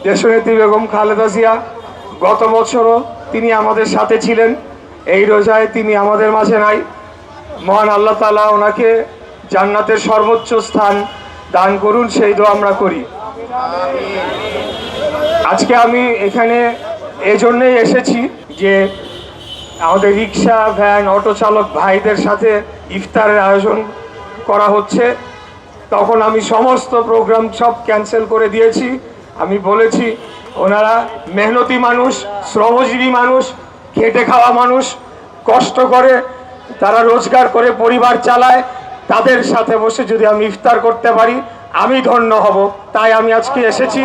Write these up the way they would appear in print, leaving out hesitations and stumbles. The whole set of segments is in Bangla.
দেশনেত্রী বেগম খালেদা জিয়া গত বছরও তিনি আমাদের সাথে ছিলেন, এই রোজায় তিনি আমাদের মাঝে নাই। মহান আল্লাহ তাআলা ওনাকে জান্নাতের সর্বোচ্চ স্থান দান করুন, সেই দোয়া আমরা করি। আজকে আমি এখানে এজন্যই এসেছি যে আমাদের রিক্সা, ভ্যান, অটো চালক ভাইদের সাথে ইফতারের আয়োজন করা হচ্ছে। তখন আমি সমস্ত প্রোগ্রাম সব ক্যান্সেল করে দিয়েছি। আমি বলেছি ওনারা মেহনতি মানুষ, শ্রমজীবী মানুষ, খেটে খাওয়া মানুষ, কষ্ট করে তারা রোজগার করে পরিবার চালায়, তাদের সাথে বসে যদি আমি ইফতার করতে পারি আমি ধন্য হব। তাই আমি আজকে এসেছি।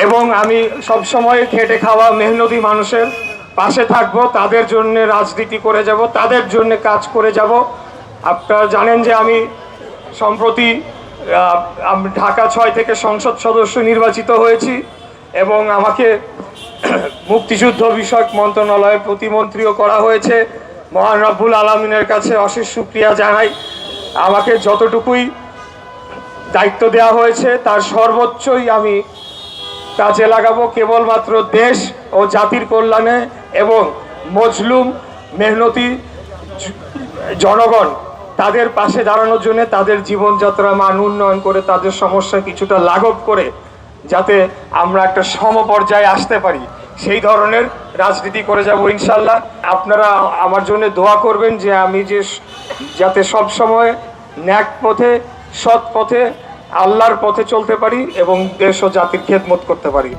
এবং আমি সবসময় খেটে খাওয়া মেহনতি মানুষের পাশে থাকব, তাদের জন্য রাজনীতি করে যাব, তাদের জন্য কাজ করে যাব। আপনারা জানেন যে আমি সম্প্রতি ঢাকা 6 থেকে সংসদ সদস্য নির্বাচিত হয়েছি এবং আমাকে মুক্তিযুদ্ধ বিষয়ক মন্ত্রণালয়ের প্রতিমন্ত্রীও করা হয়েছে। মহান রব্বুল আলামিনের কাছে অশেষ শুকরিয়া জানাই। আমাকে যতটুকুই দায়িত্ব দেওয়া হয়েছে তার সর্বোচ্চই আমি কাজে লাগাবো কেবলমাত্র দেশ ও জাতির কল্যাণে এবং মজলুম মেহনতি জনগণ তাদের পাশে দাঁড়ানোর জন্য, তাদের জীবনযাত্রা মান উন্নয়ন করে, তাদের সমস্যা কিছুটা লাঘব করে যাতে আমরা একটা সমপর্যায়ে আসতে পারি, সেই ধরনের রাজনীতি করে যাব ইনশাল্লাহ। আপনারা আমার জন্য দোয়া করবেন যে আমি যাতে সব সময় ন্যাক পথে, সৎ পথে, আল্লাহর পথে চলতে পারি এবং দেশ ও জাতির খেদমত করতে পারি।